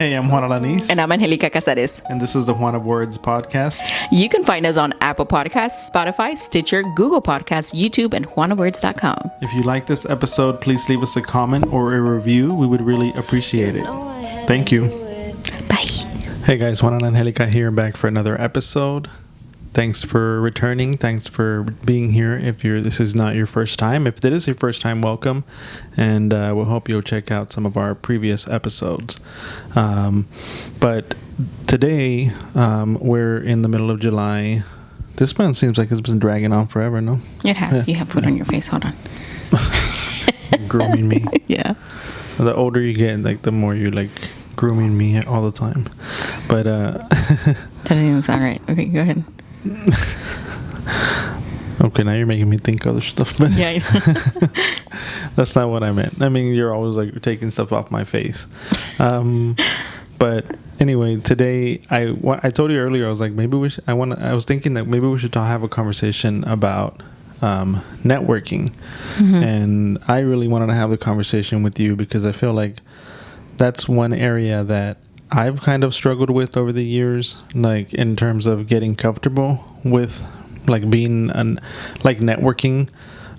Hey, I'm Juan Alanis. And I'm Anjelica Casares. And this is the Juan of Words podcast. You can find us on Apple Podcasts, Spotify, Stitcher, Google Podcasts, YouTube, and juanawords.com. If you like this episode, please leave us a comment or a review. We would really appreciate it. Thank you. Bye. Hey guys, Juan and Anjelica here, back for another episode. Thanks for returning. Thanks for being here. If this is not your first time, if it is your first time, welcome. And we'll hope you'll check out some of our previous episodes. But today, we're in the middle of July. This month seems like it's been dragging on forever, no? It has. Yeah. You have food on your face. Hold on. Grooming me. Yeah. The older you get, like the more you're like grooming me all the time. But That doesn't even sound right. Okay, go ahead. Okay, now you're making me think other stuff. But Yeah. that's not what I meant. I mean, you're always like taking stuff off my face. But anyway, today I told you earlier, I was like, maybe I was thinking that maybe we should have a conversation about networking. Mm-hmm. And I really wanted to have the conversation with you because I feel like that's one area that I've kind of struggled with over the years, like in terms of getting comfortable with like being like networking.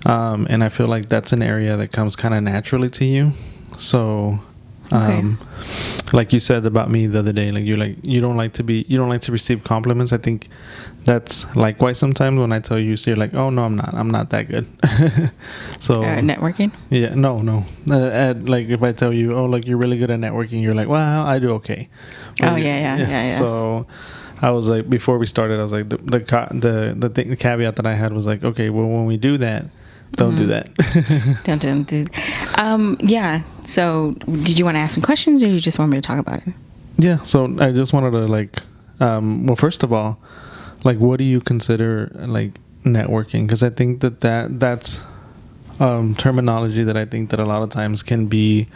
And I feel like that's an area that comes kind of naturally to you. So, Okay. Like you said about me the other day, like you don't like to receive compliments. I think that's likewise sometimes when I tell you, so you're like, oh no, I'm not that good. So networking? Yeah, no. Like if I tell you, oh, like you're really good at networking, you're like, well, I do okay. Oh yeah. So I was like, before we started, I was like, the caveat that I had was like, okay, well, when we do that, don't do that. Don't do. Yeah. So, did you want to ask some questions, or you just want me to talk about it? Yeah. So I just wanted to like, well, first of all, like, what do you consider like networking? Because I think that's terminology that I think that a lot of times can be,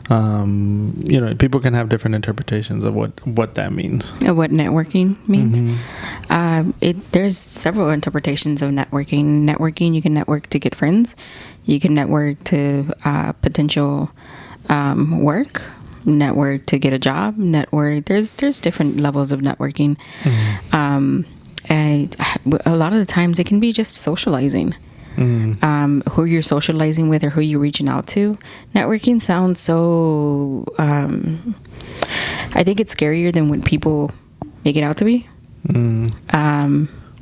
people can have different interpretations of what that means. What networking means? Mm-hmm. There's several interpretations of networking. Networking, you can network to get friends. You can network to potential work. Network to get a job. Network. There's different levels of networking. Mm-hmm. And a lot of the times it can be just socializing. Mm-hmm. Who you're socializing with or who you're reaching out to. Networking sounds so I think it's scarier than when people make it out to be.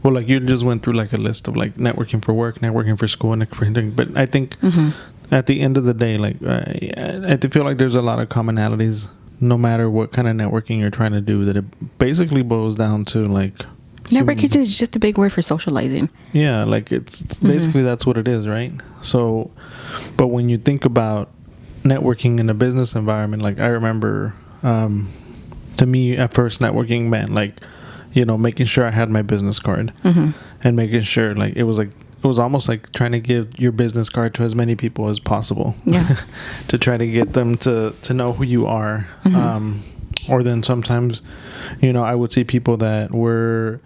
Well, like you just went through like a list of like networking for work, networking for school, and everything. But I think at the end of the day, like I feel like there's a lot of commonalities no matter what kind of networking you're trying to do, that it basically boils down to like networking is just a big word for socializing. Yeah, like it's basically that's what it is, right? So, but when you think about networking in a business environment, like I remember, to me at first networking meant like, making sure I had my business card and making sure like it was almost like trying to give your business card to as many people as possible. Yeah. To try to get them to know who you are. Or then sometimes, I would see people that were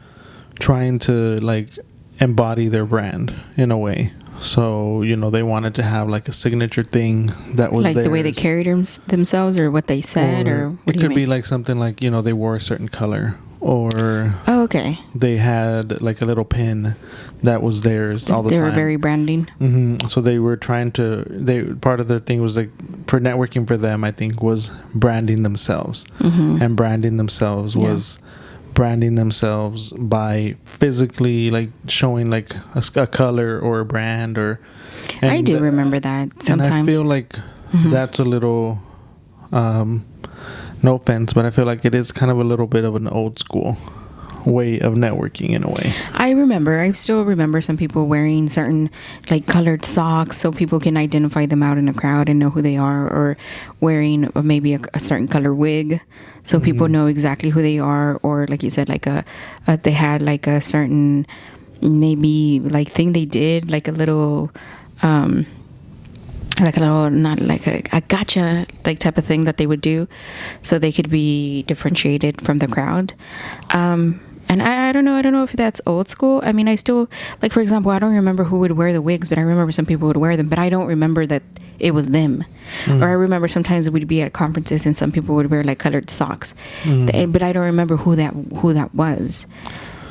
trying to like embody their brand in a way. So, they wanted to have like a signature thing that was like theirs. The way they carried themselves or what they said or what it do you could be mean? like something like, they wore a certain color, or okay, they had like a little pin that was theirs all the time. They were very branding. So they were trying to, part of their thing was like, for networking for them, I think, was branding themselves. And branding themselves was branding themselves by physically like showing like a color or a brand I do remember that sometimes. And I feel like that's a little, no offense, but I feel like it is kind of a little bit of an old school way of networking in a way. I still remember some people wearing certain like colored socks so people can identify them out in a crowd and know who they are, or wearing maybe a certain color wig so people know exactly who they are, or like you said, like they had like a certain maybe like thing they did, like a little not like a gotcha like type of thing that they would do so they could be differentiated from the crowd. And I don't know. I don't know if that's old school. I mean, I still, like, for example, I don't remember who would wear the wigs, but I remember some people would wear them, but I don't remember that it was them. Or I remember sometimes we'd be at conferences and some people would wear like colored socks, but I don't remember who that was.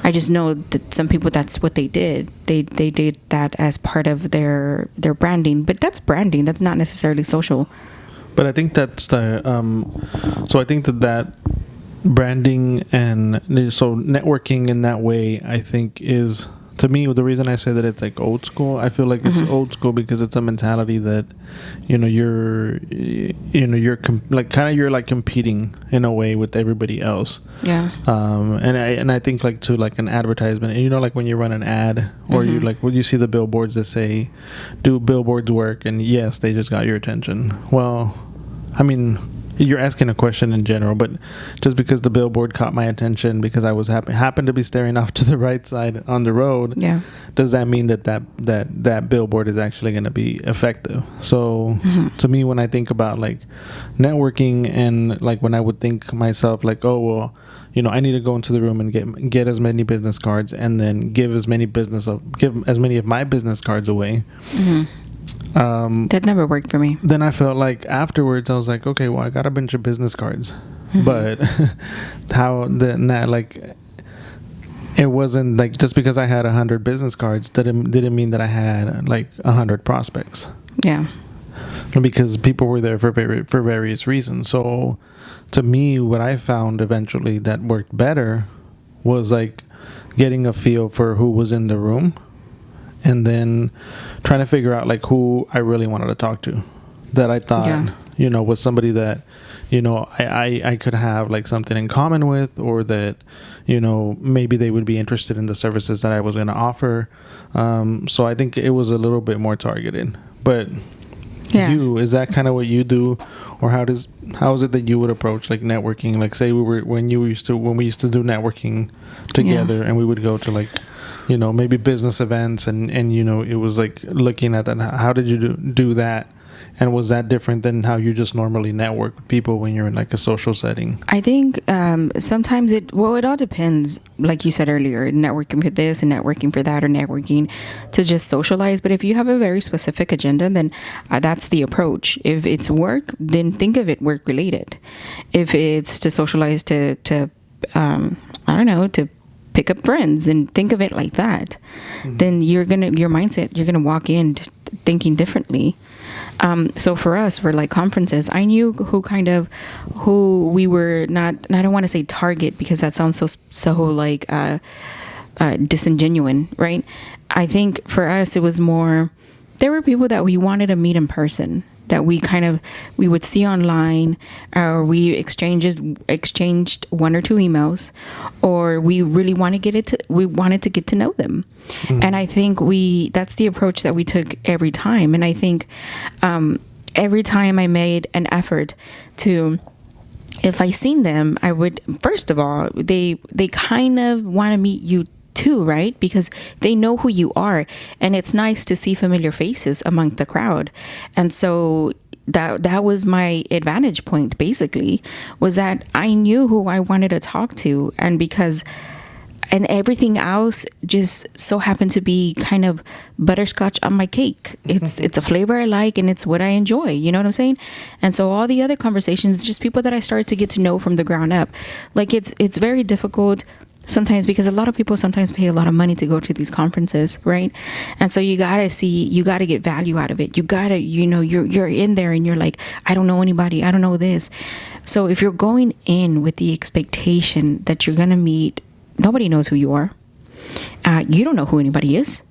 I just know that some people, that's what they did. They did that as part of their branding, but that's branding. That's not necessarily social. But I think that's the so I think that branding and so networking in that way, I think, is, to me, the reason I say that it's like old school. I feel like it's old school because it's a mentality that you're like competing in a way with everybody else. Yeah. And I think like to like an advertisement, and like when you run an ad or you like when you see the billboards that say, "Do billboards work?" And yes, they just got your attention. Well, I mean, you're asking a question in general, but just because the billboard caught my attention because I was happened to be staring off to the right side on the road, does that mean that billboard is actually going to be effective? So to me, when I think about like networking, and like when I would think myself like, oh well, I need to go into the room and get as many business cards, and then give as many of my business cards away. That never worked for me. Then I felt like afterwards I was like, okay, well, I got a bunch of business cards, but it wasn't like just because I had 100 business cards didn't mean that I had like 100 prospects. Yeah. Because people were there for various reasons. So to me, what I found eventually that worked better was like getting a feel for who was in the room, and then trying to figure out like who I really wanted to talk to, that I thought, was somebody that, I could have like something in common with, or that, maybe they would be interested in the services that I was going to offer. So I think it was a little bit more targeted. But is that kind of what you do, or how is it that you would approach like networking? Like say when we used to do networking together, and we would go to like, maybe business events, and it was like looking at that. How did you do that? And was that different than how you just normally network with people when you're in like a social setting? I think sometimes it all depends. Like you said earlier, networking for this and networking for that, or networking to just socialize. But if you have a very specific agenda, then that's the approach. If it's work, then think of it work related. If it's to socialize to I don't know, to pick up friends, and think of it like that, then your mindset, you're gonna walk in thinking differently. So for us, for like conferences, I knew who we were not, and I don't want to say target because that sounds so like disingenuous, right? I think for us it was more, there were people that we wanted to meet in person, that we would see online, or we exchanged one or two emails, or we really wanted to get to know them. And I think that's the approach that we took every time. And I think every time I made an effort to, if I seen them, I would, first of all, they kind of want to meet you too, right? Because they know who you are, and it's nice to see familiar faces among the crowd. And so that was my advantage point, basically, was that I knew who I wanted to talk to, and everything else just so happened to be kind of butterscotch on my cake. It's a flavor I like, and it's what I enjoy. You know what I'm saying? And so all the other conversations, just people that I started to get to know from the ground up. Like it's very difficult sometimes, because a lot of people sometimes pay a lot of money to go to these conferences, right? And so you gotta get value out of it. You gotta, you're in there and you're like, I don't know anybody, I don't know this. So if you're going in with the expectation that you're gonna meet, nobody knows who you are. You don't know who anybody is,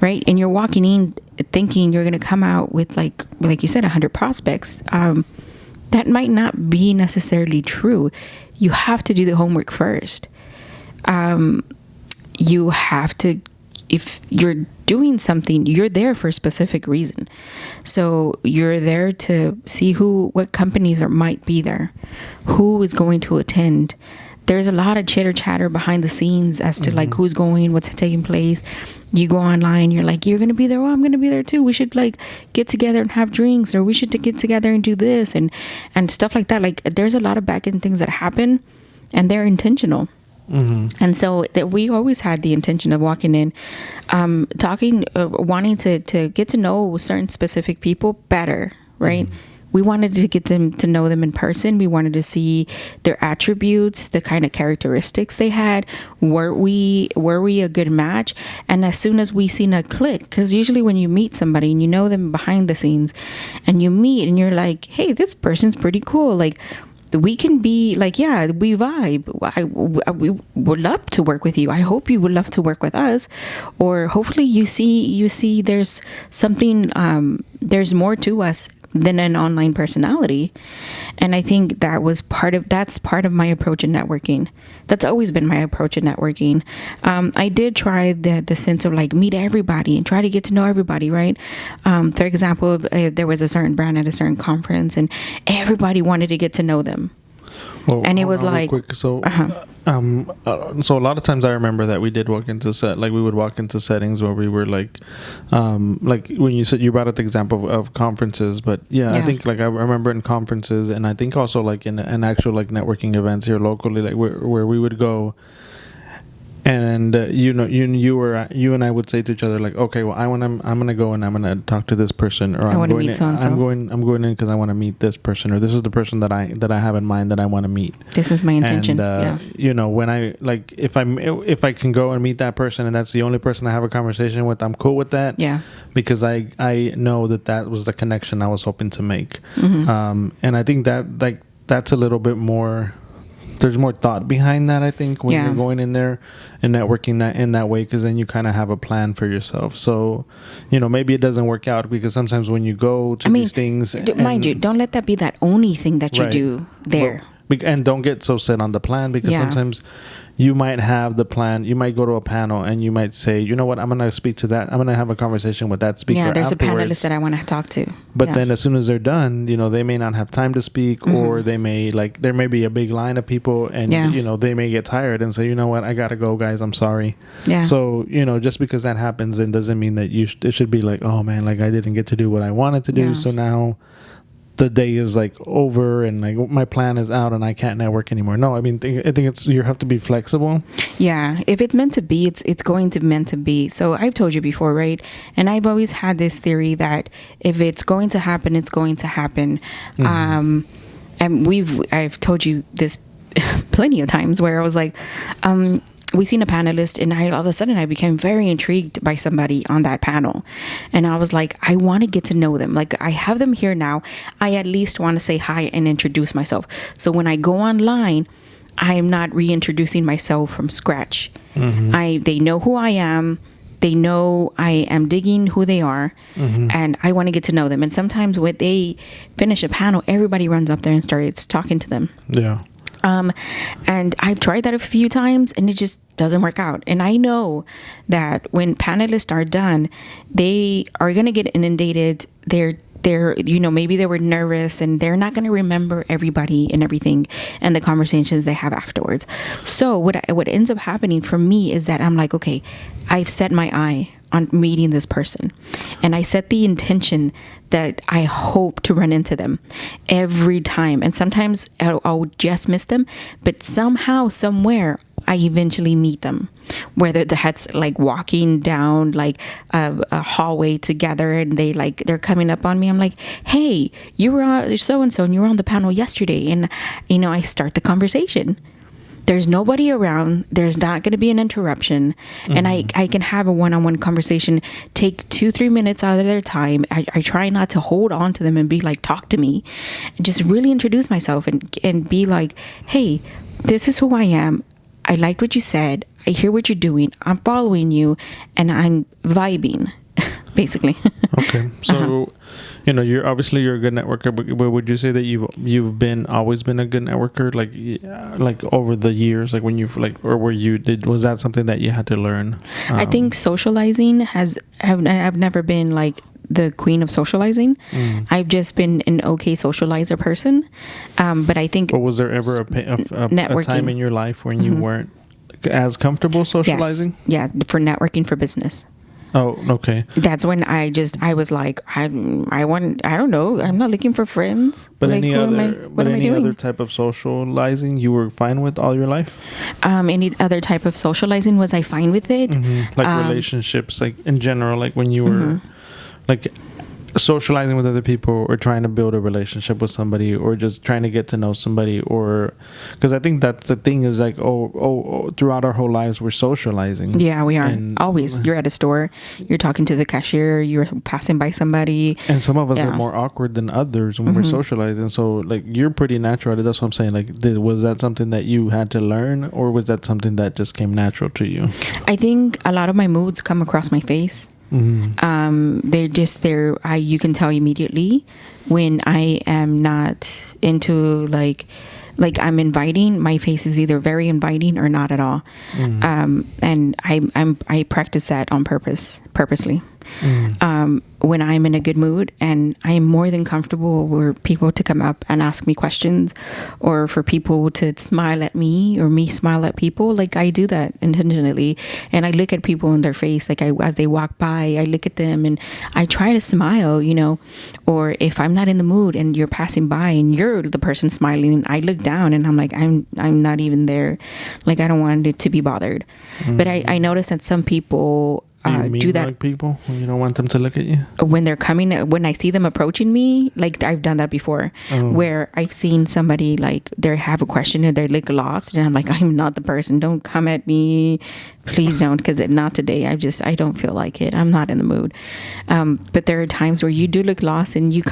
right? And you're walking in thinking you're gonna come out with like you said, 100 prospects. That might not be necessarily true. You have to do the homework first. You have to, if you're doing something, you're there for a specific reason. So you're there to see what companies might be there, who is going to attend. There's a lot of chitter chatter behind the scenes as to like who's going, what's taking place. You go online, you're like, you're going to be there. Well, I'm going to be there too. We should like get together and have drinks, or we should get together and do this and stuff like that. Like there's a lot of back end things that happen, and they're intentional. And so that we always had the intention of walking in, talking, wanting to get to know certain specific people better, right? We wanted to get them to know them in person. We wanted to see their attributes, the kind of characteristics they had. Were we a good match? And as soon as we seen a click, because usually when you meet somebody and you know them behind the scenes, and you meet and you're like, hey, this person's pretty cool. Like, we can be like, yeah, we vibe. We would love to work with you. I hope you would love to work with us. Or hopefully you see there's something, there's more to us than an online personality. And I think that's part of my approach in networking. That's always been my approach in networking. I did try the sense of like meet everybody and try to get to know everybody, right? For example, there was a certain brand at a certain conference and everybody wanted to get to know them. Well, and it was like, quick. So a lot of times I remember that we did walk into we would walk into settings where we were like when you brought up the example of conferences, but I think like I remember in conferences, and I think also like in actual like networking events here locally, like where we would go. And you and I would say to each other like, okay, well, I'm gonna go and I'm gonna talk to this person, or I'm going in because I want to meet this person, or this is the person that I have in mind that I want to meet. This is my intention. And when I like if I can go and meet that person and that's the only person I have a conversation with, I'm cool with that. Yeah. Because I know that was the connection I was hoping to make. And I think that like that's a little bit more. There's more thought behind that, I think, when you're going in there and networking that in that way, because then you kind of have a plan for yourself. So, maybe it doesn't work out because sometimes when you go to these things, mind you, don't let that be that only thing that you do there. And don't get so set on the plan, because sometimes you might have the plan. You might go to a panel and you might say, you know what, I'm going to speak to that. I'm going to have a conversation with that speaker. Yeah, there's afterwards. a panelist that I want to talk to. But then as soon as they're done, they may not have time to speak, or they may there may be a big line of people, and they may get tired and say, you know what, I got to go, guys. I'm sorry. Yeah. So, just because that happens, it doesn't mean that it should be like, oh man, like I didn't get to do what I wanted to do. Yeah. So now the day is like over and like my plan is out and I can't network anymore. No, I mean, I think you have to be flexible. Yeah. If it's meant to be, it's going to meant to be. So I've told you before, right? And I've always had this theory that if it's going to happen, it's going to happen. And I've told you this plenty of times where I was like, we seen a panelist and all of a sudden I became very intrigued by somebody on that panel. And I was like, I want to get to know them. Like, I have them here now. I at least want to say hi and introduce myself. So when I go online, I am not reintroducing myself from scratch. They know who I am. They know I am digging who they are, and I want to get to know them. And sometimes when they finish a panel, everybody runs up there and starts talking to them. Yeah. And I've tried that a few times and it just doesn't work out. And I know that when panelists are done, they are going to get inundated. They're maybe they were nervous and they're not going to remember everybody and everything and the conversations they have afterwards. So what ends up happening for me is that I'm like, okay, I've set my eye on meeting this person, and I set the intention that I hope to run into them every time. And sometimes I'll just miss them, but somehow, somewhere, I eventually meet them, whether that's like walking down like a hallway together and they're coming up on me. I'm like, hey, you were on so-and-so and you were on the panel yesterday. And, I start the conversation. There's nobody around. There's not going to be an interruption. And I can have a one-on-one conversation, take 2-3 minutes out of their time. I try not to hold on to them and be like, talk to me, and just really introduce myself and be like, hey, this is who I am. I liked what you said. I hear what you're doing. I'm following you and I'm vibing, basically. Okay. So, you're a good networker, but would you say that you've always been a good networker, like over the years, like when you was that something that you had to learn? I think socializing I've never been like the queen of socializing. I've just been an okay socializer person. But I think... But was there ever a time in your life when you weren't as comfortable socializing? Yes. Yeah, for networking for business. Oh, okay. That's when I was like, I don't know, I'm not looking for friends. But like, any what other, am I doing? other type of socializing you were fine with all your life? Any other type of socializing, was I fine with it? Like relationships, like in general, like when you were like socializing with other people or trying to build a relationship with somebody or just trying to get to know somebody, or because I think that's the thing is like throughout our whole lives we're socializing. Yeah, we are. Always. You're at a store, you're talking to the cashier, you're passing by somebody, and some of us are more awkward than others when we're socializing. So like you're pretty natural. That's what I'm saying. Like was that something that you had to learn, or was that something that just came natural to you? I think a lot of my moods come across my face. They're just there. You can tell immediately when I am not into like I'm inviting. My face is either very inviting or not at all. And I practice that on purposely. When I'm in a good mood, and I am more than comfortable for people to come up and ask me questions, or for people to smile at me or me smile at people. Like I do that intentionally, and I look at people in their face. Like as they walk by, I look at them and I try to smile, you know. Or if I'm not in the mood and you're passing by and you're the person smiling, I look down and I'm like, I'm not even there. Like I don't want it to be bothered. But I notice that some people do that. Like people, you don't want them to look at you when they're coming. When I see them approaching me, like I've done that before, where I've seen somebody like they have a question and they look lost, and I'm like, I'm not the person. Don't come at me, please don't, because not today. I don't feel like it. I'm not in the mood. But there are times where you do look lost, and you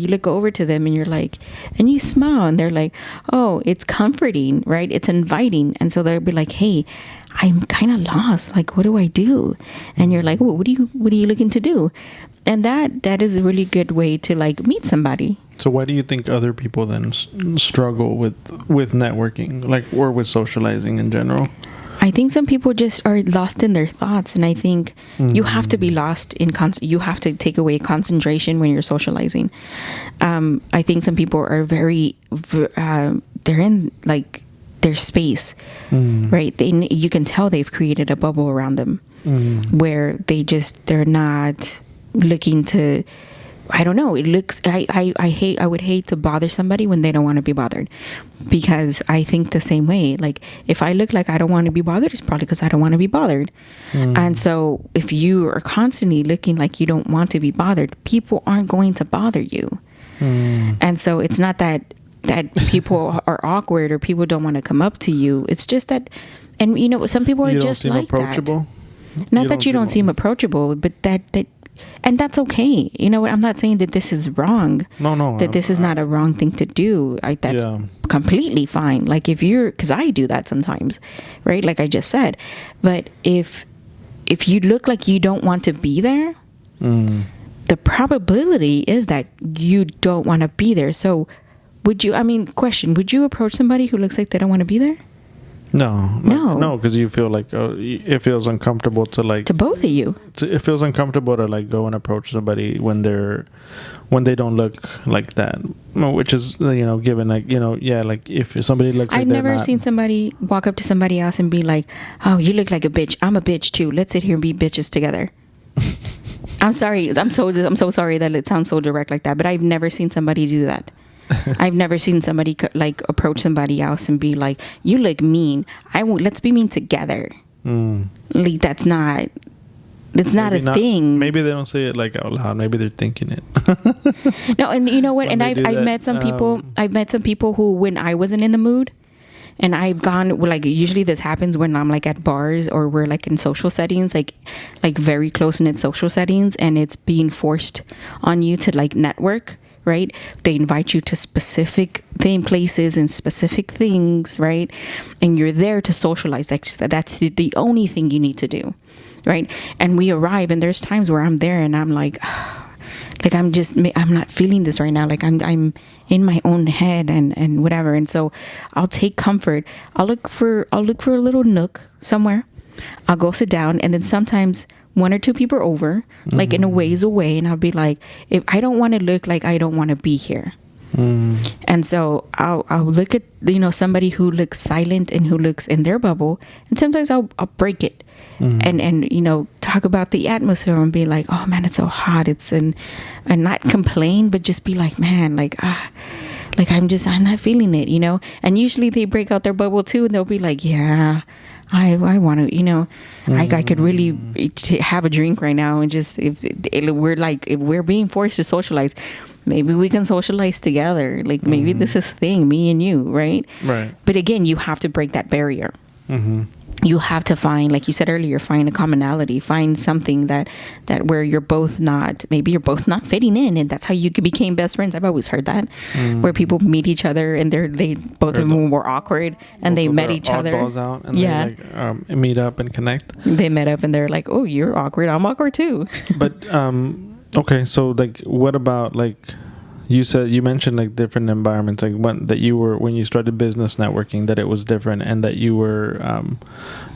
look over to them and you're like, and you smile, and they're like, oh, it's comforting, right? It's inviting, and so they'll be like, hey, I'm kind of lost. Like, what do I do? And you're like, well, what are you looking to do? And that is a really good way to like meet somebody. So why do you think other people then struggle with networking, like, or with socializing in general? I think some people just are lost in their thoughts, and I think you have to be lost in you have to take away concentration when you're socializing. I think some people are very they're in like their space, right? You can tell they've created a bubble around them where they're not looking to, I don't know. It looks, I would hate to bother somebody when they don't want to be bothered, because I think the same way. Like if I look like I don't want to be bothered, it's probably because I don't want to be bothered. And so if you are constantly looking like you don't want to be bothered, people aren't going to bother you. And so it's not that people are awkward or people don't want to come up to you. It's just that, and you know, some people are just like approachable. That. Not that you don't seem approachable, but and that's okay. You know what? I'm not saying that this is wrong. No. That this is not a wrong thing to do. That's completely fine. Like because I do that sometimes, right? Like I just said. But if you look like you don't want to be there, the probability is that you don't want to be there. So would you approach somebody who looks like they don't want to be there? No, because you feel like it feels uncomfortable to both of you. It feels uncomfortable to like go and approach somebody when they don't look like that, which is, you know, given like, you know, like if somebody looks like, I've never seen somebody walk up to somebody else and be like, oh, you look like a bitch, I'm a bitch too, let's sit here and be bitches together. I'm sorry, I'm so sorry that it sounds so direct like that, but I've never seen somebody do that. I've never seen somebody like approach somebody else and be like, you look mean, let's be mean together. Like that's not a thing. Maybe they don't say it like out loud, maybe they're thinking it. No, and you know what, and I've met some people who, when I wasn't in the mood, and I've gone, like usually this happens when I'm like at bars or we're like in social settings, like very close knit social settings, and it's being forced on you to like network, right? They invite you to specific places and specific things, right? And you're there to socialize. That's the only thing you need to do, right? And we arrive, and there's times where I'm there and I'm like, I'm not feeling this right now. Like I'm in my own head and whatever. And so I'll take comfort. I'll look for a little nook somewhere. I'll go sit down, and then sometimes one or two people are over, like in a ways away, and I'll be like, if I don't want to look like I don't want to be here, And so I'll look at, somebody who looks silent and who looks in their bubble, and sometimes I'll break it. And talk about the atmosphere and be like, oh man, it's so hot, and not complain, but just be like, man, like I'm not feeling it, and usually they break out their bubble too, and they'll be like, yeah, I want to, I could really have a drink right now, and just if we're being forced to socialize, maybe we can socialize together, like maybe this is a thing, me and you, right? But again, you have to break that barrier. You have to find, like you said earlier, find a commonality, find something that where you're both not fitting in, and that's how you became best friends. I've always heard that, where people meet each other and they both of them were awkward, and they met each other. Out and they meet up and connect. They met up and they're like, oh, you're awkward, I'm awkward too. But okay, so like, what about like? You mentioned like different environments, like when you started business networking, that it was different, and that you were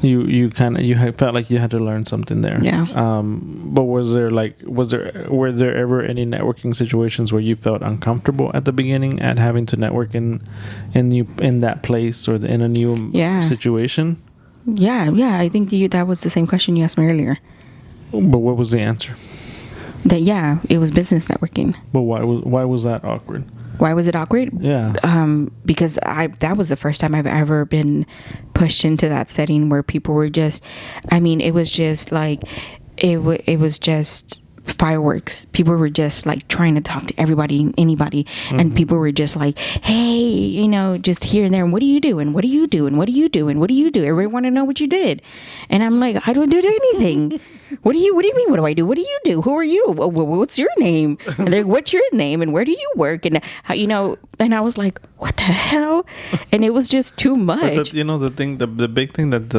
you felt like you had to learn something there. Yeah. But were there ever any networking situations where you felt uncomfortable at the beginning at having to network in that place or in a new situation? Yeah. I think that was the same question you asked me earlier. But what was the answer? That it was business networking. But why was that awkward? Why was it awkward? Yeah. Because that was the first time I've ever been pushed into that setting where people were just, it was just like, it was just fireworks. People were just like trying to talk to everybody, anybody, and people were just like, hey, just here and there, and what do you do, and what do you do, and what do you do, and what do you do? Everybody want to know what you did, and I'm like, I don't do anything. What do you mean? What do I do? What do you do? Who are you? What's your name? And they're like, what's your name? And where do you work? And how, and I was like, what the hell? And it was just too much. But the big thing that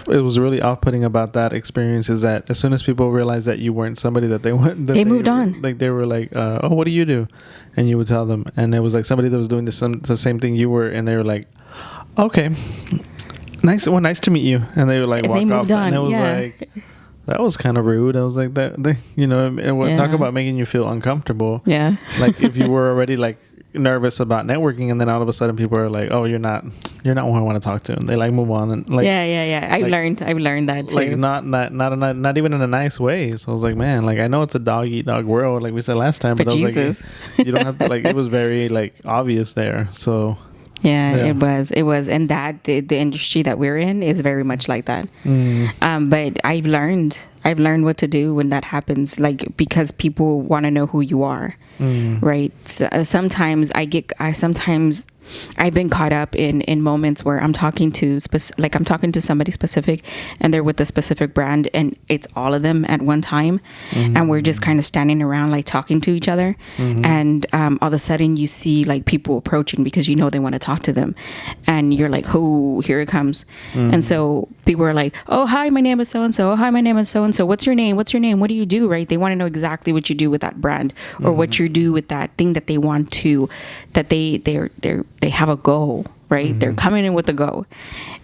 it was really off-putting about that experience is that as soon as people realized that you weren't somebody that they want, they moved on. Like they were like, oh, what do you do? And you would tell them, and it was like somebody that was doing the same thing you were, and they were like, okay. Nice to meet you. And they were like, walk off. And it was like, that was kind of rude. I was like, talk about making you feel uncomfortable. Yeah. Like if you were already like nervous about networking, and then all of a sudden people are like, oh, you're not who I want to talk to, and they like move on, and like I've learned that too. Like not even in a nice way. So I was like, man, like I know it's a dog eat dog world, like we said last time, but I was Jesus. like, you don't have to, like, it was very like obvious there. So Yeah, it was, and that the industry that we're in is very much like that. But I've learned what to do when that happens, like, because people want to know who you are, right? So, sometimes I've been caught up in moments where I'm talking to somebody specific, and they're with a specific brand, and it's all of them at one time, and we're just kind of standing around like talking to each other, and all of a sudden you see like people approaching because they want to talk to them, and you're like, oh, here it comes. And so people are like, oh, hi, my name is so and so. Oh, hi, my name is so and so. What's your name? What do you do? Right? They want to know exactly what you do with that brand, or what you do with that thing that they want to, that they have a goal, right? They're coming in with a goal,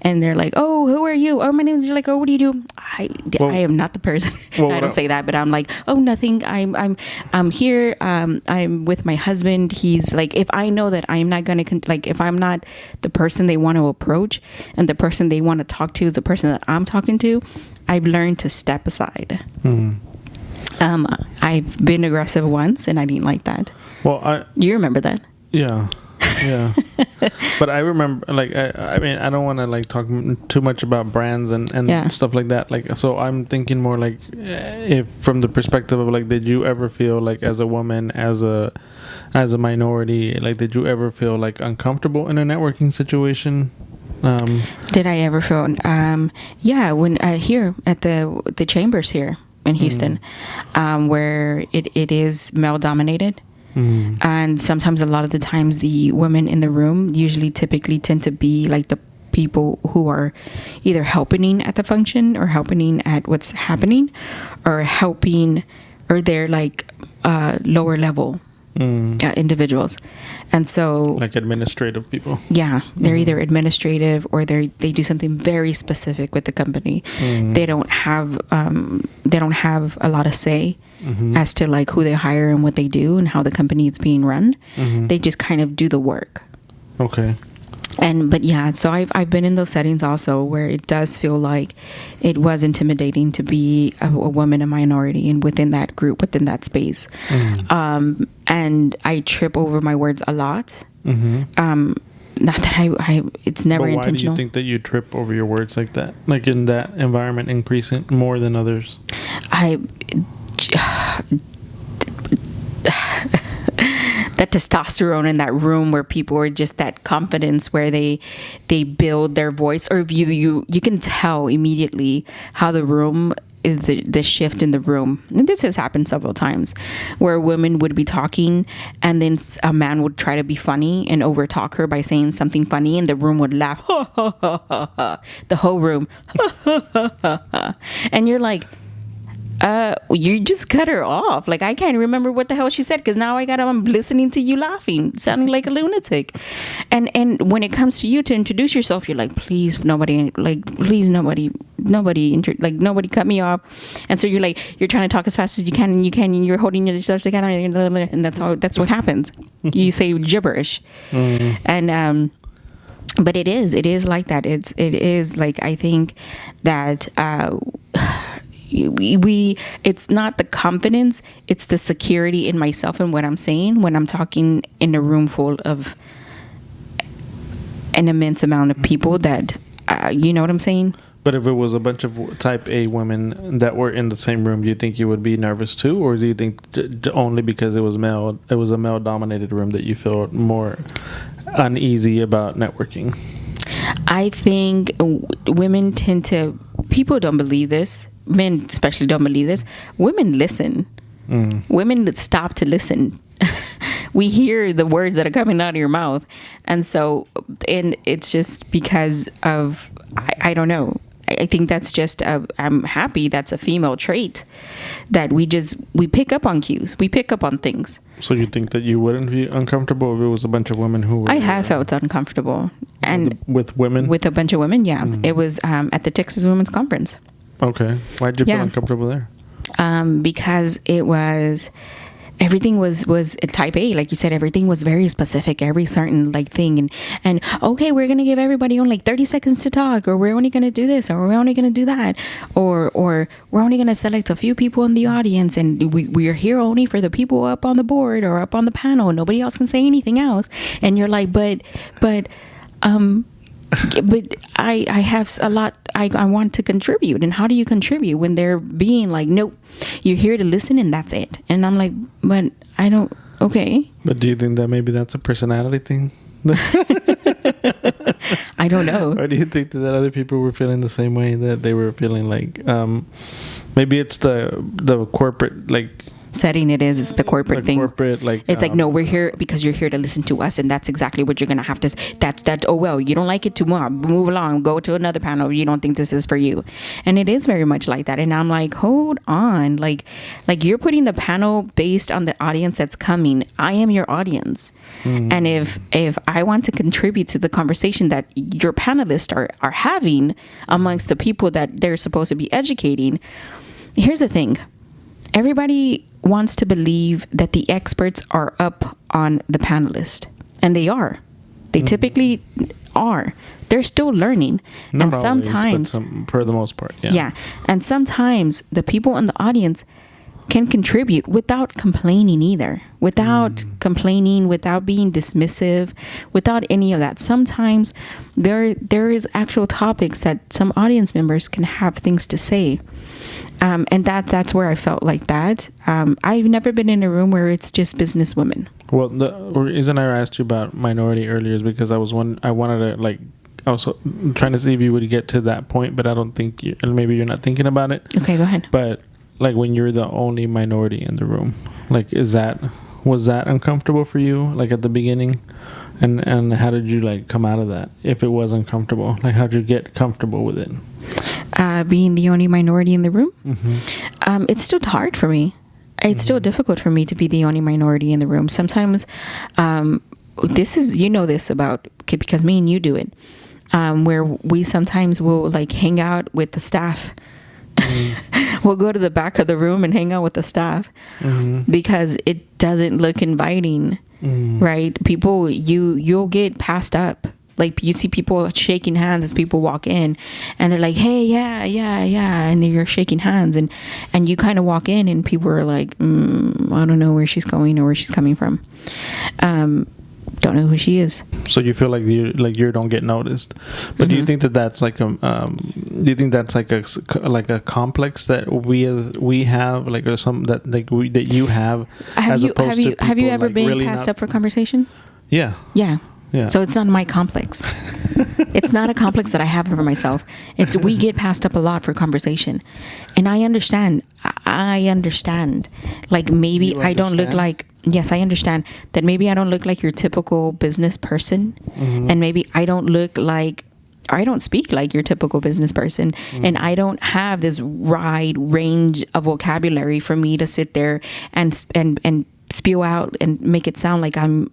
and they're like, oh, who are you? Oh, my name is. You're like, oh, what do you do? I am not the person. I don't say that, but I'm like, oh, nothing. I'm here. I'm with my husband. He's like, if I know that I'm not gonna if I'm not the person they want to approach, and the person they want to talk to is the person that I'm talking to, I've learned to step aside. I've been aggressive once, and I didn't like that. Well, you remember that? Yeah. But I remember, like, I mean, I don't want to like talk too much about brands and stuff like that. Like, so I'm thinking more like, if from the perspective of like, did you ever feel like, as a woman, as a minority, like, did you ever feel like uncomfortable in a networking situation? Did I ever feel? Yeah, when here at the chambers here in Houston, where it is male dominated. And sometimes, a lot of the times, the women in the room typically tend to be like the people who are either helping at the function, or helping at what's happening, or they're like lower level individuals. And so, like, administrative people. Yeah, they're either administrative, or they do something very specific with the company. They don't have a lot of say as to like who they hire and what they do and how the company is being run. They just kind of do the work. Okay. But yeah, so I've been in those settings also where it does feel like it was intimidating to be a woman, a minority, and within that group, within that space. And I trip over my words a lot. Not that I it's never but why intentional. Why do you think that you trip over your words like that? Like in that environment, increasing more than others? That testosterone in that room where people are just that confidence where they build their voice, or if you can tell immediately how the room is, the shift in the room. And this has happened several times where women would be talking and then a man would try to be funny and overtalk her by saying something funny, and the room would laugh. The whole room. And you're like, you just cut her off. Like, I can't remember what the hell she said because now I'm listening to you laughing, sounding like a lunatic. And when it comes to you to introduce yourself, you're like, please nobody cut me off. And so you're trying to talk as fast as you can, and you're holding yourself together, and that's what happens. You say gibberish. And but it is like that. It is like, I think that it's not the confidence, it's the security in myself and what I'm saying when I'm talking in a room full of an immense amount of people that you know what I'm saying. But if it was a bunch of type A women that were in the same room, do you think you would be nervous too, or do you think only because it was a male dominated room that you feel more uneasy about networking? I think women people don't believe this. Men especially don't believe this. Women listen. Women stop to listen. We hear the words that are coming out of your mouth. And it's just because of, I don't know. I think that's just, I'm happy that's a female trait, that we pick up on cues. We pick up on things. So you think that you wouldn't be uncomfortable if it was a bunch of women who were... I have felt uncomfortable. And with women? With a bunch of women, yeah. It was at the Texas Women's Conference. Okay. Why'd you feel uncomfortable there? Because everything was type A, like you said. Everything was very specific, every certain like thing, and okay, we're gonna give everybody only like 30 seconds to talk, or we're only gonna do this, or we're only gonna do that, or we're only gonna select a few people in the audience, and we are here only for the people up on the board or up on the panel. Nobody else can say anything else. And you're like, but I have a lot I want to contribute. And how do you contribute when they're being like, nope, you're here to listen and that's it? And I'm like, but I don't, okay. But do you think that maybe that's a personality thing? I don't know. Or do you think that other people were feeling the same way, that they were feeling like, maybe it's the corporate, like, setting it's the corporate thing. Corporate, like, it's like, no, we're here because you're here to listen to us, and that's exactly what you're gonna have to. That's oh well, you don't like it, move along, go to another panel. You don't think this is for you, and it is very much like that. And I'm like, hold on, like you're putting the panel based on the audience that's coming. I am your audience, and if I want to contribute to the conversation that your panelists are having amongst the people that they're supposed to be educating, here's the thing. Everybody wants to believe that the experts are up on the panelist, and they are. They typically are. They're still learning. Not and always, sometimes, but for the most part, yeah. Yeah. And sometimes the people in the audience can contribute without complaining either, without complaining, without being dismissive, without any of that. Sometimes there is actual topics that some audience members can have things to say. And that's where I felt like that. I've never been in a room where it's just business women. Well, the reason I asked you about minority earlier is because I was trying to see if you would get to that point, but I don't think maybe you're not thinking about it. Okay, go ahead. But like when you're the only minority in the room, like was that uncomfortable for you, like at the beginning? And how did you like come out of that if it was uncomfortable? Like how'd you get comfortable with it? Being the only minority in the room, mm-hmm. It's still hard for me. It's still difficult for me to be the only minority in the room. Sometimes, this is, this about, because me and you do it, where we sometimes will like hang out with the staff We'll go to the back of the room and hang out with the staff because it doesn't look inviting, right? People, you'll get passed up. Like you see people shaking hands as people walk in, and they're like, "Hey, yeah," and then you're shaking hands, and you kind of walk in, and people are like, "I don't know where she's going or where she's coming from. Don't know who she is." So you feel like you don't get noticed, but do you think that that's like do you think that's like a complex that we have, like, or some that that you have as opposed to people, have you ever like, been really passed up for conversation? Yeah. So it's not my complex. It's not a complex that I have over myself. It's we get passed up a lot for conversation, and I understand. Like maybe I don't look like. Yes, I understand that maybe I don't look like your typical business person, and maybe I don't look like. I don't speak like your typical business person, and I don't have this wide range of vocabulary for me to sit there and spew out and make it sound like I'm,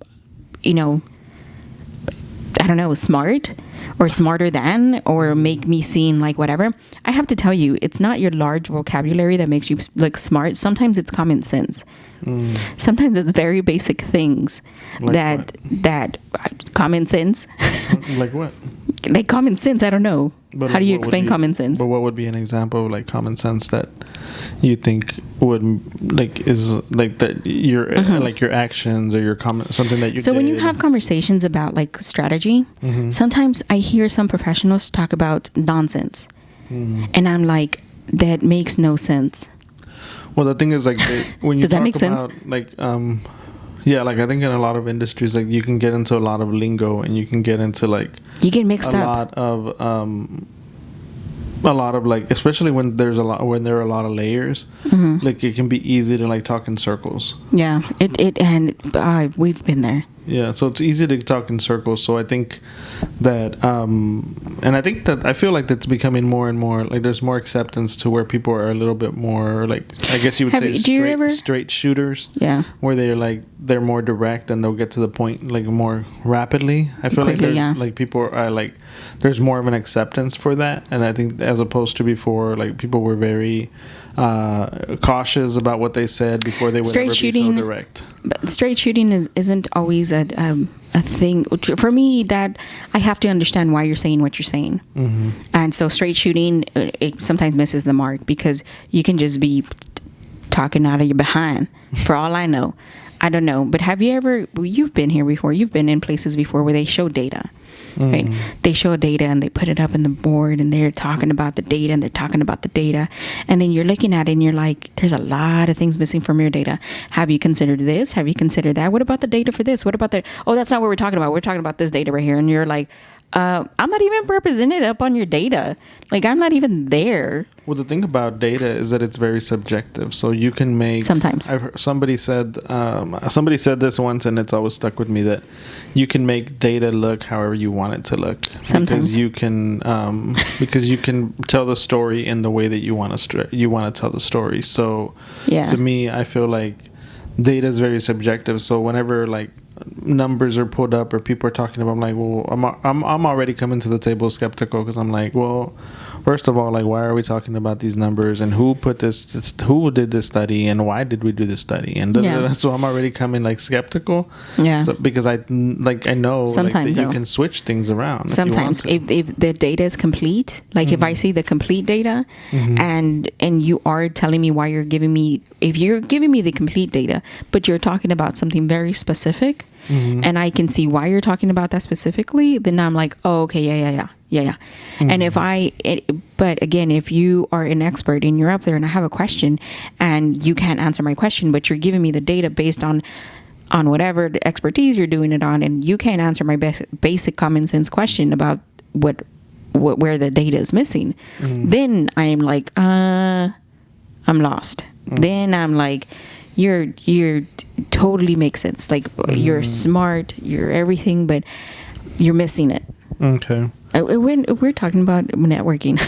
I don't know, smart or smarter than, or make me seem like whatever. I have to tell you, it's not your large vocabulary that makes you look smart. Sometimes it's common sense. Sometimes it's very basic things like that common sense. Like what? Like common sense. I don't know. But how do you explain common sense? But what would be an example of like common sense that you think would is like that your like your actions or your comment, something that you so did. When you have conversations about like strategy, sometimes I hear some professionals talk about nonsense, and I'm like, that makes no sense. Well, the thing is, like, when you does that talk make sense? about like yeah, like I think in a lot of industries, like you can get into a lot of lingo, and you can get into like you get mixed up. A lot of like, especially when there are a lot of layers, like it can be easy to like talk in circles. Yeah, we've been there. Yeah, so it's easy to talk in circles. So I think that, and I feel like that's becoming more and more, like there's more acceptance to where people are a little bit more, like, I guess you would say straight shooters. Yeah. Where they're more direct and they'll get to the point like more rapidly. I feel like there's like people are like, there's more of an acceptance for that. And I think as opposed to before, like people were very cautious about what they said before they would ever be so direct. But straight shooting isn't always a thing for me, that I have to understand why you're saying what you're saying. And so straight shooting, it sometimes misses the mark because you can just be talking out of your behind. For all I know, I don't know. But you've been here before, you've been in places before where they show data. Right? They show data and they put it up in the board and they're talking about the data and then you're looking at it and you're like, there's a lot of things missing from your data. Have you considered this? Have you considered that? What about the data for this? What about that? Oh, that's not what we're talking about. We're talking about this data right here. And you're like, I'm not even represented up on your data. Like, I'm not even there. Well, the thing about data is that it's very subjective. So you can make... Sometimes. I've heard, somebody said this once, and it's always stuck with me, that you can make data look however you want it to look. Sometimes. Because you can tell the story in the way that you want to tell the story. So to me, I feel like data is very subjective. So whenever like numbers are pulled up or people are talking about, I'm like, well, I'm already coming to the table skeptical, because I'm like, well, first of all, like, why are we talking about these numbers, and who did this study, and why did we do this study, and so I'm already coming like skeptical. Yeah. So because I know sometimes, like, that you can switch things around. Sometimes if the data is complete, like if I see the complete data, and you are telling me why if you're giving me the complete data, but you're talking about something very specific. And I can see why you're talking about that specifically, then I'm like, oh, okay, yeah. And but again, if you are an expert and you're up there and I have a question and you can't answer my question, but you're giving me the data based on whatever the expertise you're doing it on, and you can't answer my basic common sense question about where the data is missing, then I am like, I'm lost. Then I'm like, you're totally makes sense. Like you're smart, you're everything, but you're missing it. Okay. We're talking about networking.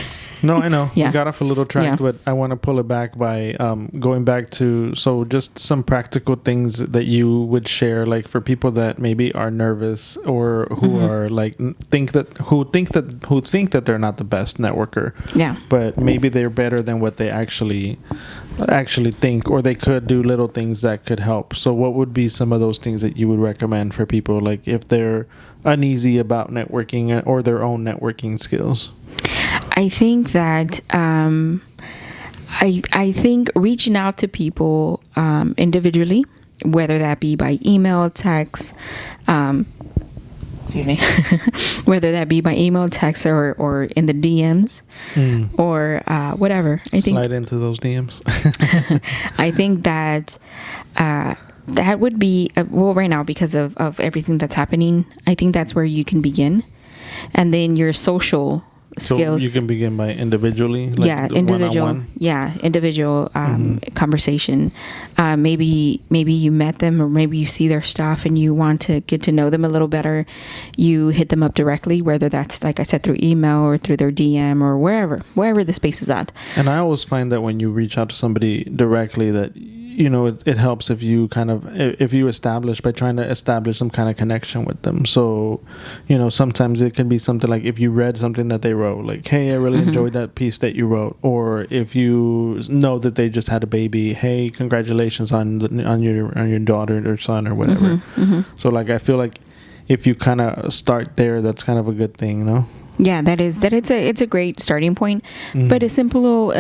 No, I know. Yeah. We got off a little track, Yeah. but I want to pull it back by going back to just some practical things that you would share, like for people that maybe are nervous or who are like think that they're not the best networker. Yeah. But maybe they're better than what they actually think, or they could do little things that could help. So what would be some of those things that you would recommend for people, like if they're uneasy about networking or their own networking skills? I think that I think reaching out to people individually, whether that be by email, text, excuse me, whether that be by email, text, or in the DMs, or whatever. I think slide into those DMs. I think that that would be well, right now, because of everything that's happening, I think that's where you can begin, and then your social skills. So you can begin by individually, like individual, one-on-one? Individual conversation. Maybe you met them, or maybe you see their stuff and you want to get to know them a little better. You hit them up directly, whether that's, like I said, through email or through their DM or wherever the space is at. And I always find that when you reach out to somebody directly, that it helps if you establish by trying to establish some kind of connection with them. So, sometimes it can be something like if you read something that they wrote, like, hey, I really enjoyed that piece that you wrote. Or if you know that they just had a baby, hey, congratulations on your daughter or son or whatever. So like, I feel like if you kind of start there, that's kind of a good thing, Yeah, it's a great starting point. But a simple,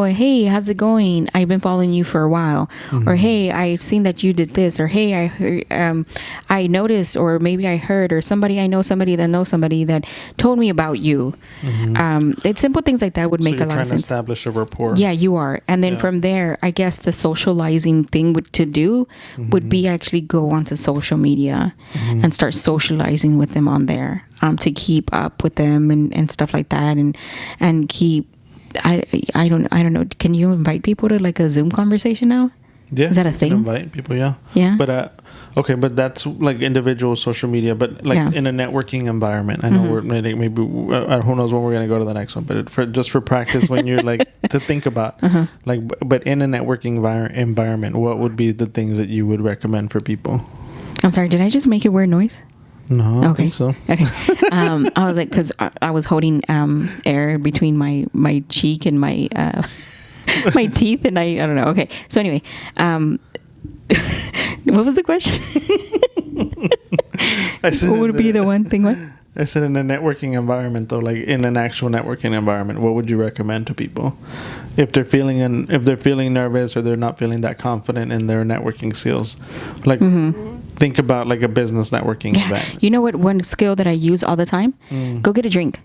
hey, how's it going? I've been following you for a while. Or hey, I've seen that you did this. Or hey, I heard, I noticed, or maybe I heard, or I know somebody that knows somebody that told me about you. It's simple things like that would make a lot of sense. To establish a rapport. Yeah, you are. And then from there, I guess the socializing thing to do would be actually go onto social media and start socializing with them on there. To keep up with them and stuff like that, and keep. I don't know. Can you invite people to like a Zoom conversation now? Yeah, is that a thing? Invite people, yeah. Yeah. But okay, but that's like individual social media. But like in a networking environment, I know we're maybe who knows when we're gonna go to the next one. But for practice, when you're like to think about like, but in a networking environment, what would be the things that you would recommend for people? I'm sorry. Did I just make a weird noise? No, I don't think so. Okay. I was like, because I was holding air between my cheek and my my teeth, and I don't know. Okay. So anyway, what was the question? What would be the one thing? What? I said in a networking environment, though, like in an actual networking environment, what would you recommend to people if they're feeling nervous or they're not feeling that confident in their networking skills? Like, think about like a business networking event. You know what? One skill that I use all the time: go get a drink.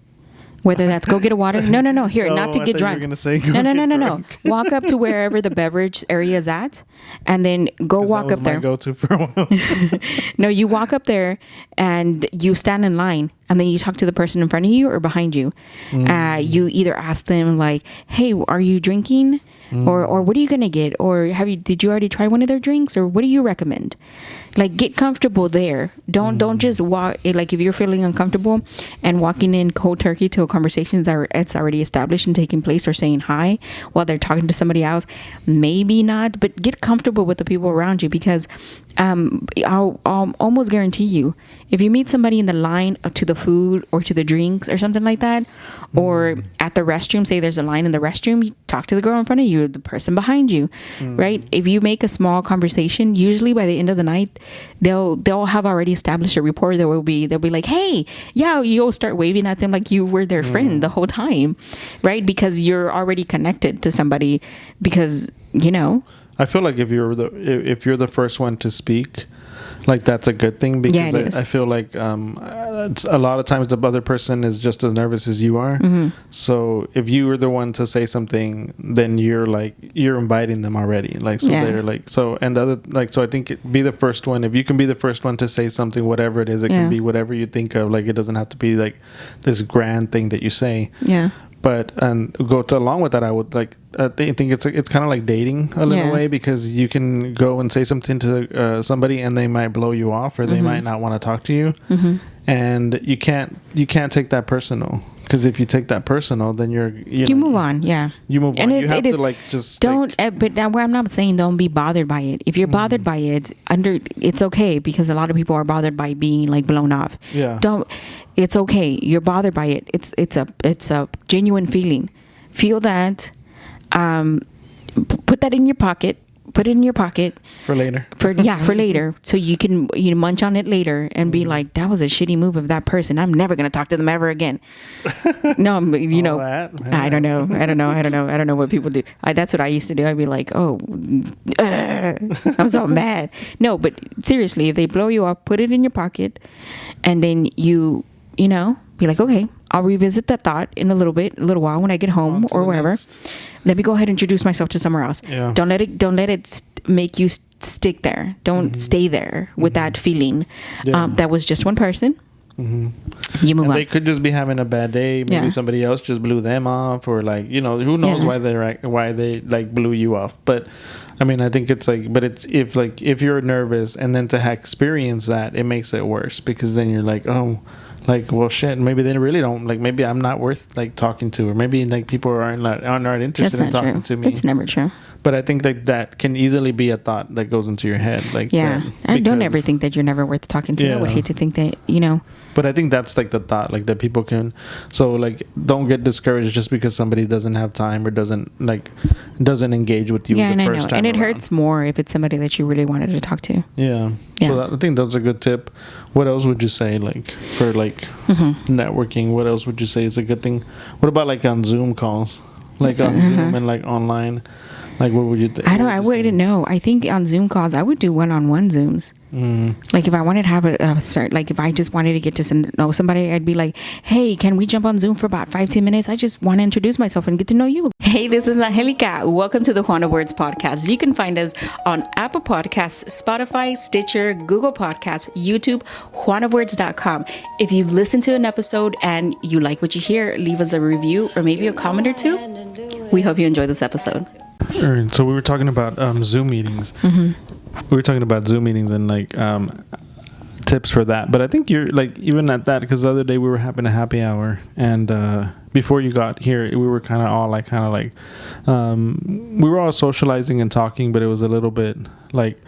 Whether that's go get a water. No. Here, not to get drunk. You were gonna say no. Walk up to wherever the beverage area is at, and then go walk up there. That was my go-to for a while. No, you walk up there and you stand in line, and then you talk to the person in front of you or behind you. You either ask them like, "Hey, are you drinking?" Or what are you gonna get? Or did you already try one of their drinks? Or what do you recommend? Like, get comfortable there. Don't just walk. Like, if you're feeling uncomfortable and walking in cold turkey to a conversation it's already established and taking place, or saying hi while they're talking to somebody else, maybe not. But get comfortable with the people around you, because I'll almost guarantee you, if you meet somebody in the line to the food or to the drinks or something like that, or at the restroom, say there's a line in the restroom, you talk to the girl in front of you, the person behind you, right? If you make a small conversation, usually by the end of the night, they'll have already established a rapport. They'll be like, hey, yeah, you'll start waving at them like you were their friend the whole time, right? Because you're already connected to somebody, because I feel like if you're the first one to speak, like that's a good thing, because I feel like it's a lot of times the other person is just as nervous as you are. So if you were the one to say something, then you're inviting them already. Like, so they're like, so, and the other, like, so I think be the first one. If you can be the first one to say something, whatever it is, it can be whatever you think of. Like, it doesn't have to be like this grand thing that you say. Yeah. But along with that, I would like. I think it's kind of like dating a little way, because you can go and say something to somebody and they might blow you off, or they might not want to talk to you. and you can't take that personal. Because if you take that personal, then you move on. Yeah, you move and on. You have to like just don't. But now, I'm not saying don't be bothered by it. If you're bothered by it, it's okay, because a lot of people are bothered by being like blown off. Yeah. It's okay. You're bothered by it. It's a genuine feeling. Feel that. Put that in your pocket. Put it in your pocket for later. For later, so you can munch on it later and be like, that was a shitty move of that person. I'm never gonna talk to them ever again. No, I don't know what people do. That's what I used to do. I'd be like, I'm so mad. No, but seriously, if they blow you off, put it in your pocket, and then you be like, okay, I'll revisit that thought in a little while when I get home or wherever. Let me go ahead and introduce myself to somewhere else. Yeah. Don't let it make you stick there. Don't stay there with that feeling. Yeah. That was just one person. Mm-hmm. You move on. They could just be having a bad day. Maybe somebody else just blew them off, or like, who knows why they like blew you off. But I mean, I think it's like, but it's if you're nervous and then to experience that, it makes it worse, because then you're like, oh, like, well, shit, maybe they really don't, like, maybe I'm not worth like talking to, or maybe like people aren't interested in talking to me. It's never true. But I think that can easily be a thought that goes into your head. Like, I don't ever think that you're never worth talking to. I would hate to think that, But I think that's like the thought, like, that people can, so like, don't get discouraged just because somebody doesn't have time or doesn't engage with you. Yeah, the and first I know, time and it around. hurts more if it's somebody that you really wanted to talk to. Yeah. So I think that's a good tip. What else would you say, like, for like networking? What else would you say is a good thing? What about like on Zoom calls, like on Zoom and like online? Like, what would you think? I wouldn't know. I think on Zoom calls, I would do one-on-one Zooms. Like, if I wanted to have a start, like if I just wanted to get to know somebody, I'd be like, hey, can we jump on Zoom for about 5-10 minutes? I just want to introduce myself and get to know you. Hey, this is Anjelica. Welcome to the Juan of Words podcast. You can find us on Apple Podcasts, Spotify, Stitcher, Google Podcasts, YouTube, juanofwords.com. If you listen to an episode and you like what you hear, leave us a review or maybe a comment or two. We hope you enjoy this episode. All right, so we were talking about Zoom meetings. We were talking about Zoom meetings and like tips for that. But I think you're like, even at that, because the other day we were having a happy hour, and before you got here, we were kind of all like we were all socializing and talking, but it was a little bit like,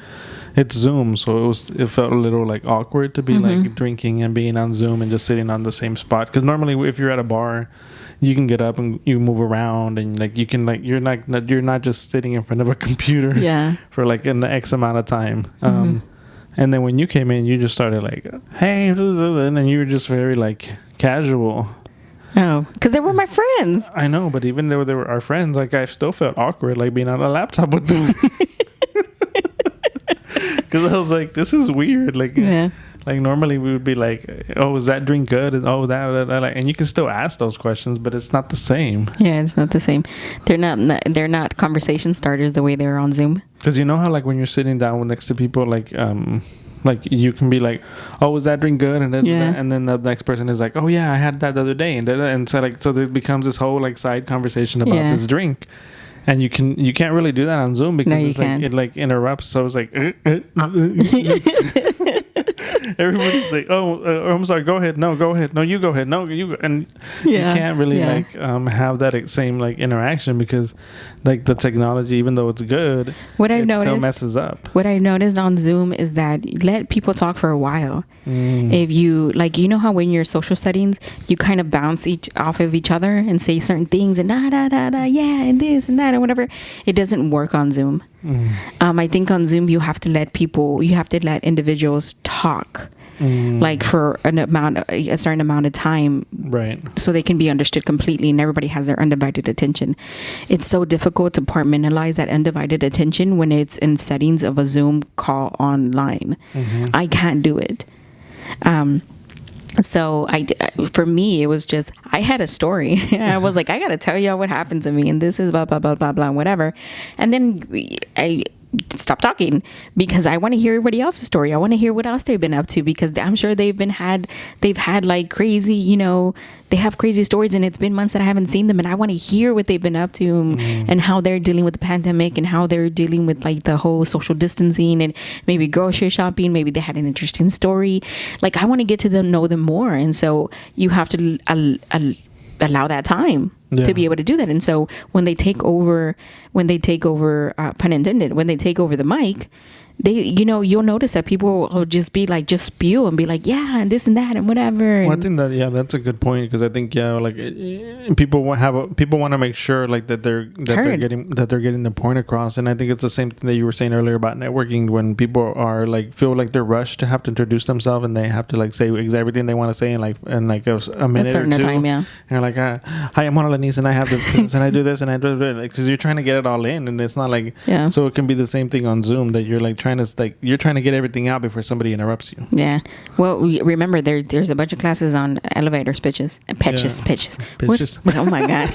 it's Zoom, so it felt a little like awkward to be like drinking and being on Zoom and just sitting on the same spot. Because normally, if you're at a bar, you can get up and you move around, and like you can, like, you're not just sitting in front of a computer for like an X amount of time. And then when you came in, you just started like, hey, and then you were just very like casual. Oh, because they were my friends. I know, but even though they were our friends, like, I still felt awkward like being on a laptop with them. Because I was like, this is weird. Like, like normally we would be like, oh, is that drink good? Oh, that, like, and you can still ask those questions, but it's not the same. Yeah, it's not the same. They're not conversation starters the way they're on Zoom. Because you know how, like, when you're sitting down next to people, like you can be like, oh, was that drink good? And then the next person is like, oh yeah, I had that the other day, and so like, so there becomes this whole like side conversation about this drink. And you can't really do that on Zoom because it's like, it like interrupts. So it's like, everybody's like, I'm sorry, go ahead. No, go ahead. No, you go ahead. No, you go. And you can't really like have that same like interaction, because like the technology, even though it's good, still messes up. What I noticed on Zoom is that let people talk for a while. If you like, how when you're social settings, you kind of bounce off of each other and say certain things and and this and that and whatever. It doesn't work on Zoom. I think on Zoom you have to let individuals talk, like for a certain amount of time, right? So they can be understood completely, and everybody has their undivided attention. It's so difficult to compartmentalize that undivided attention when it's in settings of a Zoom call online. I can't do it. So for me, it was just, I had a story. I was like, I got to tell y'all what happened to me, and this is blah, blah, blah, blah, blah, whatever. And then stop talking, because I want to hear everybody else's story. I want to hear what else they've been up to, because I'm sure they've had like crazy, they have crazy stories, and it's been months that I haven't seen them, and I want to hear what they've been up to, and how they're dealing with the pandemic, and how they're dealing with like the whole social distancing, and maybe grocery shopping. Maybe they had an interesting story. Like, I want to get to know them more, and so you have to allow that time to be able to do that. And so when they take over, pun intended, when they take over the mic, they, you'll notice that people will just be like, just spew and be like, yeah, and this and that and whatever. Well, I think that, that's a good point, because I think, like, people want to make sure like that they're getting the point across. And I think it's the same thing that you were saying earlier about networking, when people are like, feel like they're rushed to have to introduce themselves, and they have to like say everything they want to say in like a minute or two. Time, and you're like, hi, I'm Juan Alanis, and I have this business, and I do this, and I do it, because you're trying to get it all in, and it's not like, so it can be the same thing on Zoom, that you're like you're trying to get everything out before somebody interrupts you. Yeah. Well, remember there's a bunch of classes on elevators, pitches. What? Oh my God.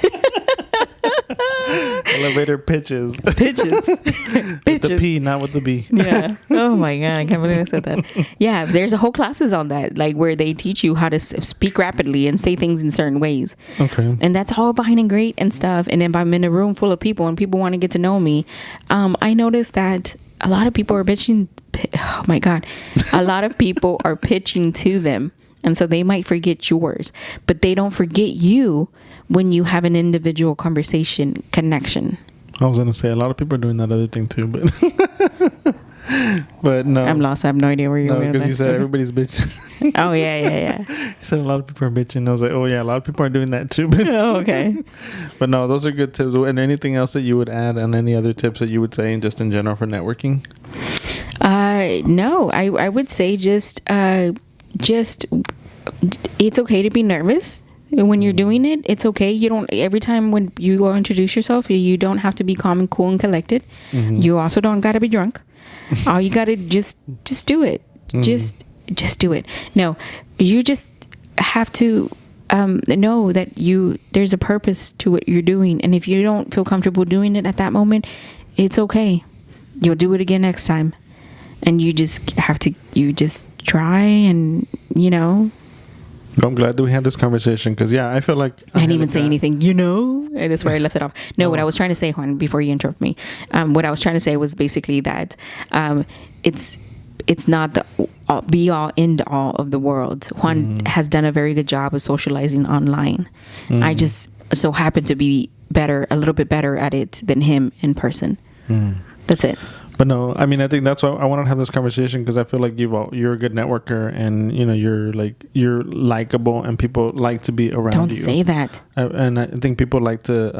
Elevator pitches. Pitches. With the P, not with the B. Yeah. Oh my God, I can't believe I said that. Yeah, there's a whole classes on that, like where they teach you how to speak rapidly and say things in certain ways. Okay. And that's all fine and great and stuff. And if I'm in a room full of people and people want to get to know me, I noticed that a lot of people are bitching. Oh my God. A lot of people are pitching to them. And so they might forget yours, but they don't forget you when you have an individual conversation connection. I was going to say, a lot of people are doing that other thing too, but but no. I'm lost. I have no idea where you're going. No, because you said everybody's bitching. Oh, yeah. You said a lot of people are bitching. I was like, oh yeah, a lot of people are doing that too. But oh, okay. But no, those are good tips. And anything else that you would add, and any other tips that you would say just in general for networking? No, I would say just it's okay to be nervous when you're doing it. It's okay. You don't, every time when you go introduce yourself, you don't have to be calm and cool and collected. You also don't got to be drunk. All you got to just do it. Just do it. No, you just have to know that there's a purpose to what you're doing. And if you don't feel comfortable doing it at that moment, it's okay. You'll do it again next time. And you just have to, try and, I'm glad that we had this conversation, because I feel like I didn't even say anything, and that's where I left it off. No, what I was trying to say, Juan, before you interrupt me, what I was trying to say was basically that it's not the be all end all of the world. Juan has done a very good job of socializing online. I just so happen to be a little bit better at it than him in person. That's it. But no, I mean, I think that's why I want to have this conversation, because I feel like you're a good networker, and you're likable, and people like to be around you. Don't say that. And I think people like to,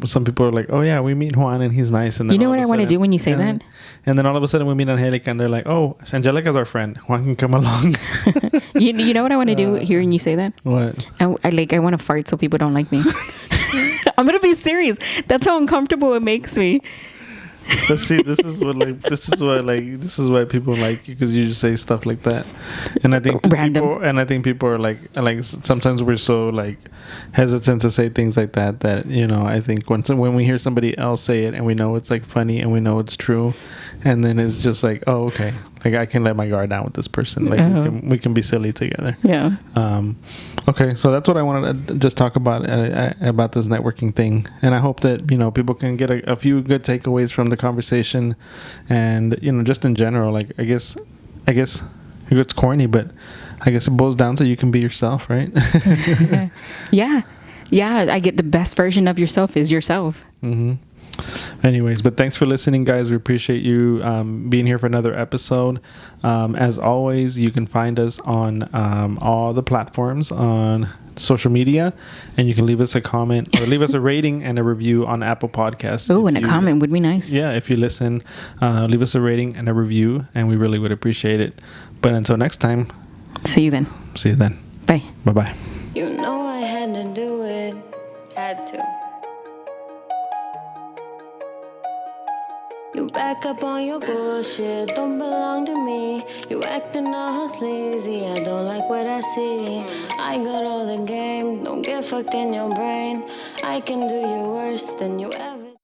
some people are like, oh yeah, we meet Juan and he's nice. And then what I want to do when you say that? And then all of a sudden we meet Anjelica, and they're like, oh, Anjelica's our friend. Juan can come along. you know what I want to do hearing you say that? What? I want to fart so people don't like me. I'm gonna be serious. That's how uncomfortable it makes me. But see, this is why people like you, because you just say stuff like that. And I think people are like sometimes we're so like hesitant to say things like that I think when we hear somebody else say it, and we know it's like funny, and we know it's true, and then it's just like, oh, okay, like I can let my guard down with this person, like we can be silly together. Okay, so that's what I wanted to just talk about this networking thing, and I hope that people can get a few good takeaways from the conversation, and just in general, like I guess it's corny, but I guess it boils down to you can be yourself, right? Yeah, I get the best version of yourself is yourself. Anyways, but thanks for listening, guys. We appreciate you being here for another episode. As always, you can find us on all the platforms on social media, and you can leave us a comment or leave us a rating and a review on Apple Podcasts. Oh, and a comment would be nice. Yeah, if you listen, leave us a rating and a review, and we really would appreciate it. But until next time, see you then. Bye. Bye-bye. I had to do it. Had to. You back up on your bullshit, don't belong to me. You acting all sleazy, I don't like what I see. I got all the game, don't get fucked in your brain. I can do you worse than you ever